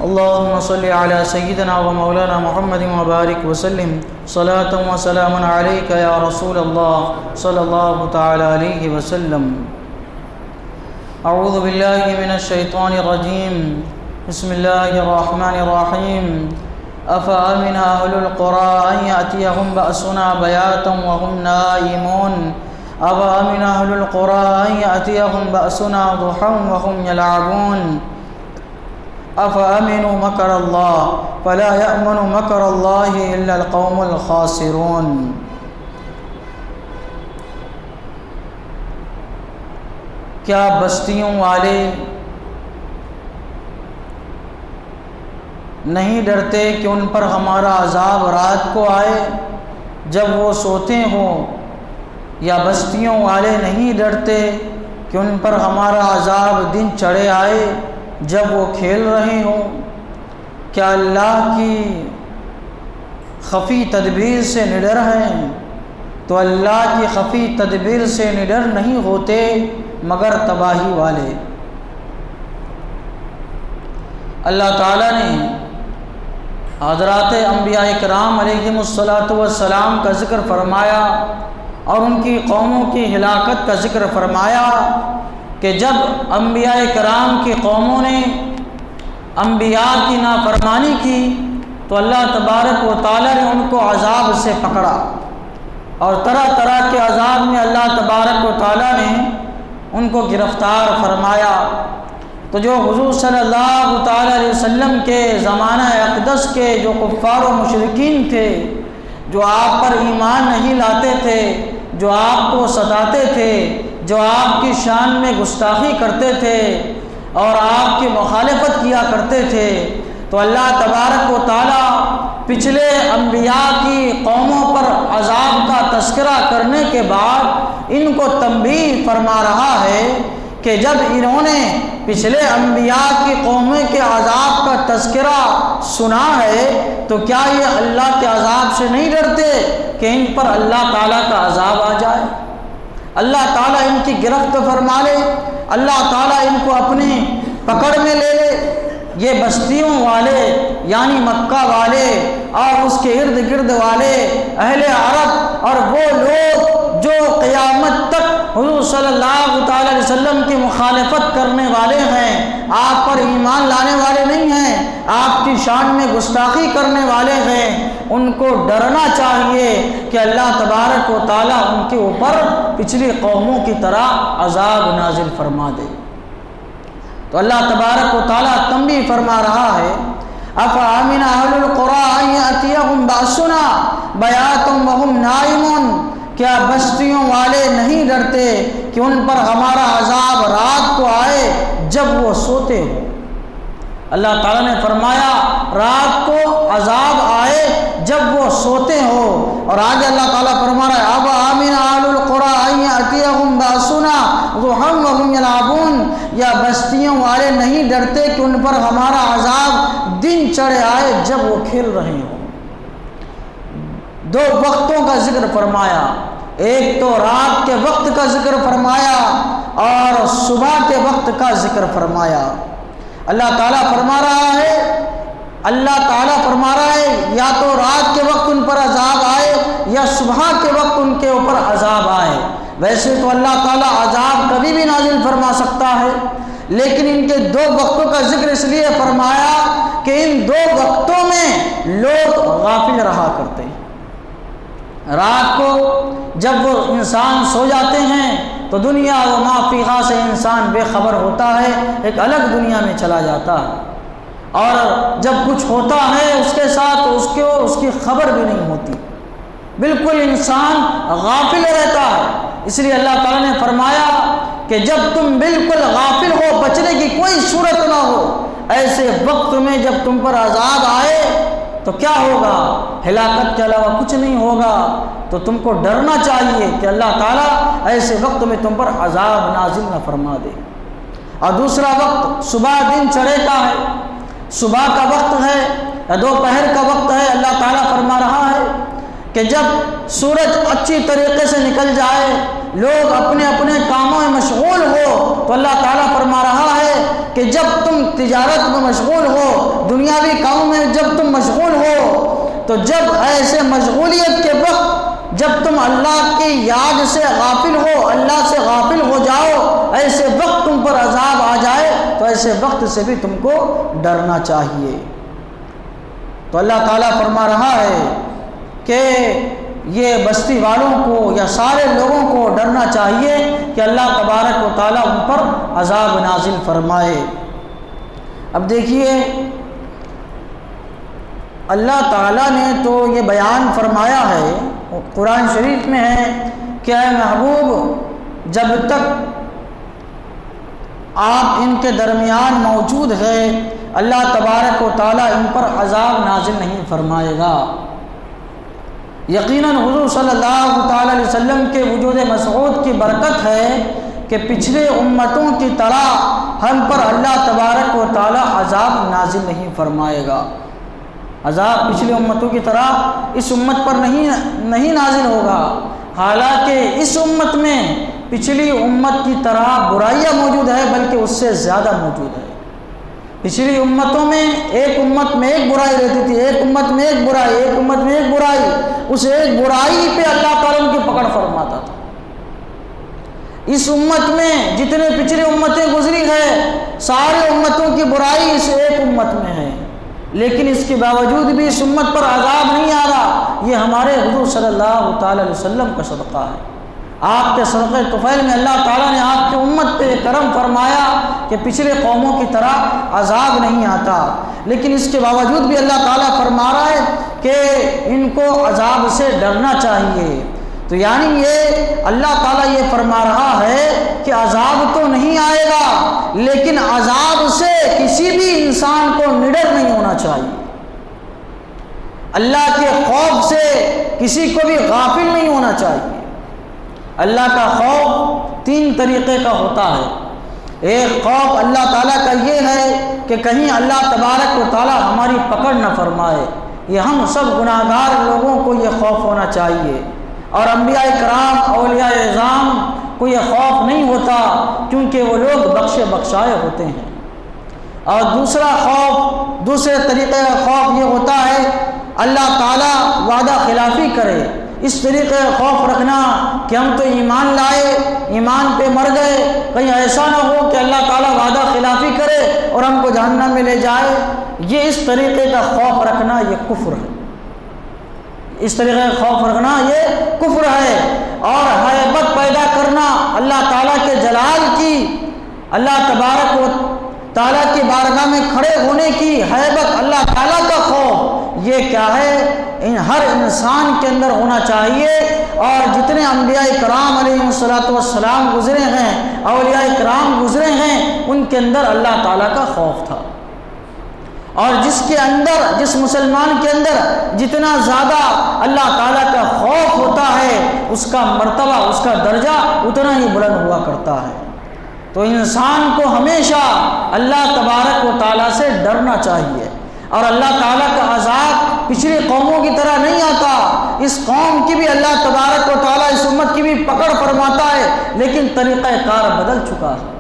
اللهم صل على سيدنا ومولانا محمد وبارك وسلم صلاة وسلام عليك يا رسول الله صلى الله تعالى عليه وسلم. اعوذ باللہ من الشیطان الرجیم. بسم اللہ الرحمن الرحیم. افامن اہل القری ان یأتیہم بأسنا بیاتا وهم نائمون. افامن اہل القری ان یأتیہم بأسنا ضحا وهم یلعبون. افامنوا مکر اللہ فلا یأمن مکر اللہ الا القوم الخاسرون. کیا بستیوں والے نہیں ڈرتے کہ ان پر ہمارا عذاب رات کو آئے جب وہ سوتے ہوں؟ یا بستیوں والے نہیں ڈرتے کہ ان پر ہمارا عذاب دن چڑھے آئے جب وہ کھیل رہے ہوں؟ کیا اللہ کی خفی تدبیر سے نڈر ہیں؟ تو اللہ کی خفی تدبیر سے نڈر نہیں ہوتے مگر تباہی والے. اللہ تعالیٰ نے حضرات انبیاء کرام علیہم الصلاۃ والسلام کا ذکر فرمایا اور ان کی قوموں کی ہلاکت کا ذکر فرمایا کہ جب انبیاء کرام کی قوموں نے انبیاء کی نافرمانی کی تو اللہ تبارک و تعالیٰ نے ان کو عذاب سے پکڑا اور طرح طرح کے عذاب میں اللہ تبارک و تعالیٰ نے ان کو گرفتار فرمایا. تو جو حضور صلی اللہ تعالیٰ علیہ وسلم کے زمانہ اقدس کے جو کفار و مشرکین تھے، جو آپ پر ایمان نہیں لاتے تھے، جو آپ کو ستاتے تھے، جو آپ کی شان میں گستاخی کرتے تھے اور آپ کی مخالفت کیا کرتے تھے، تو اللہ تبارک و تعالیٰ پچھلے انبیاء کی قوموں پر عذاب کا تذکرہ کرنے کے بعد ان کو تنبیہ فرما رہا ہے کہ جب انہوں نے پچھلے انبیاء کی قوموں کے عذاب کا تذکرہ سنا ہے تو کیا یہ اللہ کے عذاب سے نہیں ڈرتے کہ ان پر اللہ تعالیٰ کا عذاب آ جائے، اللہ تعالیٰ ان کی گرفت فرما لے، اللہ تعالیٰ ان کو اپنی پکڑ میں لے لے. یہ بستیوں والے یعنی مکہ والے اور اس کے ارد گرد والے اہل عرب اور وہ لوگ جو قیامت تک حضور صلی اللہ تعالی علیہ وسلم کی مخالفت کرنے والے ہیں، آپ پر ایمان لانے والے نہیں ہیں، آپ کی شان میں گستاخی کرنے والے ہیں، ان کو ڈرنا چاہیے کہ اللہ تبارک و تعالیٰ ان کے اوپر پچھلی قوموں کی طرح عذاب نازل فرما دے. تو اللہ تبارک و تعالیٰ تنبیہ فرما رہا ہے افامن اہل القری ان یأتیہم بأسنا بیاتا وهم نائمون. کیا بستیوں والے نہیں ڈرتے کہ ان پر ہمارا عذاب رات کو آئے جب وہ سوتے ہوں؟ اللہ تعالیٰ نے فرمایا رات کو عذاب آئے جب وہ سوتے ہو. اور آگے اللہ تعالیٰ فرما رہا ہے افامن اہل القری ان یأتیہم بأسنا ضحا وهم یلعبون. یا بستیوں والے نہیں ڈرتے کہ ان پر ہمارا عذاب دن چڑھے آئے جب وہ کھیل رہے ہوں. دو وقتوں کا ذکر فرمایا، ایک تو رات کے وقت کا ذکر فرمایا اور صبح کے وقت کا ذکر فرمایا. اللہ تعالیٰ فرما رہا ہے یا تو رات کے وقت ان پر عذاب آئے یا صبح کے وقت ان کے اوپر عذاب آئے. ویسے تو اللہ تعالیٰ عذاب کبھی بھی نازل فرما سکتا ہے، لیکن ان کے دو وقتوں کا ذکر اس لیے فرمایا کہ ان دو وقتوں میں لوگ غافل رہا کرتے ہیں. رات کو جب وہ انسان سو جاتے ہیں تو دنیا و ما فیہا سے انسان بے خبر ہوتا ہے، ایک الگ دنیا میں چلا جاتا ہے، اور جب کچھ ہوتا ہے اس کے ساتھ اس کی خبر بھی نہیں ہوتی، بالکل انسان غافل رہتا ہے. اس لیے اللہ تعالیٰ نے فرمایا کہ جب تم بالکل غافل ہو، بچنے کی کوئی صورت نہ ہو، ایسے وقت میں جب تم پر عذاب آئے تو کیا ہوگا؟ ہلاکت کے علاوہ کچھ نہیں ہوگا. تو تم کو ڈرنا چاہیے کہ اللہ تعالیٰ ایسے وقت میں تم پر عذاب نازل نہ فرما دے. اور دوسرا وقت صبح دن چڑھے کا ہے، صبح کا وقت ہے یا دوپہر کا وقت ہے. اللہ تعالیٰ فرما رہا ہے کہ جب سورج اچھی طریقے سے نکل جائے، لوگ اپنے اپنے کاموں میں مشغول ہو، تو اللہ تعالیٰ فرما رہا ہے کہ جب تم تجارت میں مشغول ہو، تو جب ایسے مشغولیت کے وقت جب تم اللہ کی یاد سے غافل ہو، اللہ سے غافل ہو جاؤ، ایسے وقت تم پر عذاب آ جائے تو ایسے وقت سے بھی تم کو ڈرنا چاہیے۔ تو اللہ تعالیٰ فرما رہا ہے کہ یہ بستی والوں کو یا سارے لوگوں کو ڈرنا چاہیے کہ اللہ تبارک و تعالیٰ ان پر عذاب نازل فرمائے۔ اب دیکھیے اللہ تعالیٰ نے تو یہ بیان فرمایا ہے، قرآن شریف میں ہے کہ اے محبوب جب تک آپ ان کے درمیان موجود ہے اللہ تبارک و تعالیٰ ان پر عذاب نازل نہیں فرمائے گا۔ یقیناً حضور صلی اللہ تعالیٰ علیہ وسلم کے وجود مسعود کی برکت ہے کہ پچھلے امتوں کی طرح ہم پر اللہ تبارک و تعالیٰ عذاب نازل نہیں فرمائے گا۔ عذاب پچھلے امتوں کی طرح اس امت پر نہیں نازل ہوگا، حالانکہ اس امت میں پچھلی امت کی طرح برائیاں موجود ہے بلکہ اس سے زیادہ موجود ہے۔ پچھلی امتوں میں ایک امت میں ایک برائی رہتی تھی، ایک امت میں ایک برائی، ایک امت میں ایک برائی، اس ایک برائی پہ اللہ تعالیٰ ان کی پکڑ فرماتا تھا۔ اس امت میں جتنے پچھلی امتیں گزری ہیں سارے امتوں کی برائی اس ایک امت میں ہے، لیکن اس کے باوجود بھی اس امت پر عذاب نہیں آ رہا۔ یہ ہمارے حضور صلی اللہ تعالیٰ علیہ وسلم کا صدقہ ہے۔ آپ کے صدقہ طفیل میں اللہ تعالیٰ نے آپ کی امت پہ کرم فرمایا کہ پچھلے قوموں کی طرح عذاب نہیں آتا، لیکن اس کے باوجود بھی اللہ تعالیٰ فرما رہا ہے کہ ان کو عذاب سے ڈرنا چاہیے۔ تو یعنی یہ اللہ تعالیٰ یہ فرما رہا ہے کہ عذاب تو نہیں آئے گا، لیکن عذاب سے کسی بھی انسان کو نڈر نہیں ہونا چاہیے۔ اللہ کے خوف سے کسی کو بھی غافل نہیں ہونا چاہیے۔ اللہ کا خوف تین طریقے کا ہوتا ہے۔ ایک خوف اللہ تعالیٰ کا یہ ہے کہ کہیں اللہ تبارک و تعالیٰ ہماری پکڑ نہ فرمائے، یہ ہم سب گناہ گار لوگوں کو یہ خوف ہونا چاہیے، اور انبیاء کرام اولیاء اعظام کو یہ خوف نہیں ہوتا کیونکہ وہ لوگ بخشے بخشائے ہوتے ہیں۔ اور دوسرا خوف، دوسرے طریقے کا خوف یہ ہوتا ہے اللہ تعالیٰ وعدہ خلافی کرے، اس طریقے کا خوف رکھنا کہ ہم تو ایمان لائے، ایمان پہ مر گئے، کہیں ایسا نہ ہو کہ اللہ تعالیٰ وعدہ خلافی کرے اور ہم کو جہنم میں لے جائے۔ یہ اس طریقے کا خوف رکھنا یہ کفر ہے، اس طریقے کا خوف رکھنا یہ کفر ہے۔ اور ہیبت پیدا کرنا اللہ تعالیٰ کے جلال کی، اللہ تبارک و تعالیٰ کی بارگاہ میں کھڑے ہونے کی ہیبت، اللہ تعالیٰ کا خوف، یہ کیا ہے ہر انسان کے اندر ہونا چاہیے۔ اور جتنے انبیاء کرام علیہ السلام گزرے ہیں، اولیاء کرام گزرے ہیں، ان کے اندر اللہ تعالیٰ کا خوف تھا۔ اور جس مسلمان کے اندر جتنا زیادہ اللہ تعالیٰ کا خوف ہوتا ہے اس کا مرتبہ، اس کا درجہ اتنا ہی بلند ہوا کرتا ہے۔ تو انسان کو ہمیشہ اللہ تبارک و تعالیٰ سے ڈرنا چاہیے، اور اللہ تعالیٰ کا عذاب پچھلی قوموں کی طرح نہیں آتا۔ اس قوم کی بھی اللہ تبارک و تعالیٰ، اس امت کی بھی پکڑ فرماتا ہے، لیکن طریقہ کار بدل چکا ہے۔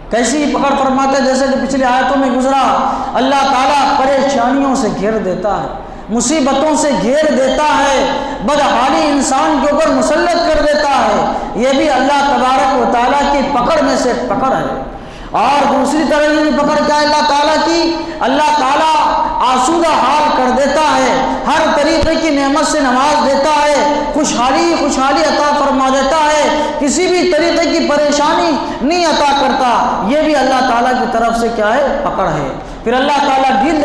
کیسی پکڑ فرماتا ہے؟ جیسے کہ پچھلی آیتوں میں گزرا، اللہ تعالیٰ پریشانیوں سے گھیر دیتا ہے، مصیبتوں سے گھیر دیتا ہے، بدحالی انسان کے اوپر مسلط کر دیتا ہے۔ یہ بھی اللہ تبارک و تعالیٰ کی پکڑ میں سے پکڑ ہے۔ اور دوسری طرح کی پکڑ کیا ہے اللہ تعالیٰ کی؟ اللہ تعالیٰ آسودہ حال کر دیتا ہے، ہر طریقے کی نعمت سے نواز دیتا ہے، خوشحالی عطا فرما دیتا ہے، کسی بھی طریقے کی پریشانی نہیں عطا کرتا۔ یہ بھی اللہ تعالیٰ کی طرف سے کیا ہے؟ پکڑ ہے۔ پھر اللہ تعالیٰ ڈھیل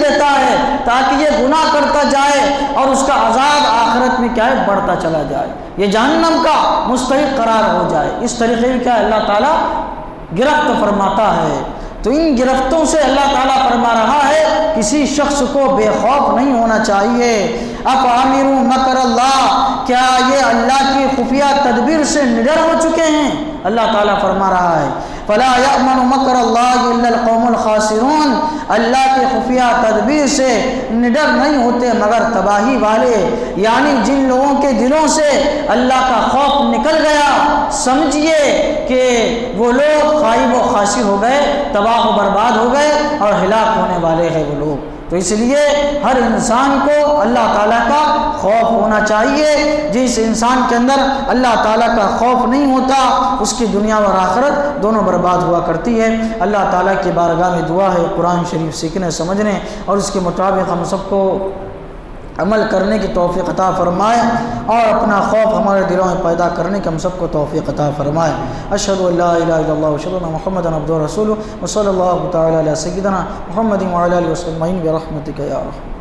دیتا ہے تاکہ یہ گناہ کرتا جائے اور اس کا عذاب آخرت میں کیا ہے؟ بڑھتا چلا جائے، یہ جہنم کا مستحق قرار ہو جائے۔ اس طریقے سے کیا ہے؟ اللہ تعالیٰ گرفت فرماتا ہے۔ تو ان گرفتوں سے اللہ تعالیٰ فرما رہا ہے کسی شخص کو بے خوف نہیں ہونا چاہیے۔ افامروا مکر اللہ، کیا یہ اللہ کی خفیہ تدبیر سے نڈر ہو چکے ہیں؟ اللہ تعالیٰ فرما رہا ہے فلا یأمن مکر اللہ الا القوم الخاسرون، اللہ کی خفیہ تدبیر سے نڈر نہیں ہوتے مگر تباہی والے، یعنی جن لوگوں کے دلوں سے اللہ کا خوف نکل گیا، سمجھیے کہ وہ لوگ خائب و خاسر ہو گئے، تباہ و برباد ہو گئے اور ہلاک ہونے والے ہیں وہ لوگ۔ تو اس لیے ہر انسان کو اللہ تعالیٰ کا خوف ہونا چاہیے۔ جس انسان کے اندر اللہ تعالیٰ کا خوف نہیں ہوتا، اس کی دنیا اور آخرت دونوں برباد ہوا کرتی ہے۔ اللہ تعالیٰ کی بارگاہ میں دعا ہے قرآن شریف سیکھنے سمجھنے اور اس کے مطابق ہم سب کو عمل کرنے کی توفیق عطا فرمائے، اور اپنا خوف ہمارے دلوں میں پیدا کرنے کی ہم سب کو توفیق عطا فرمائے۔ اشہد ان لا الہ الا اللہ واشہد ان محمدا عبدہ ورسولہ، وصلی اللہ تعالی علی سیدنا محمد وعلی آلہ وصحبہ اجمعین برحمتک یا ارحم۔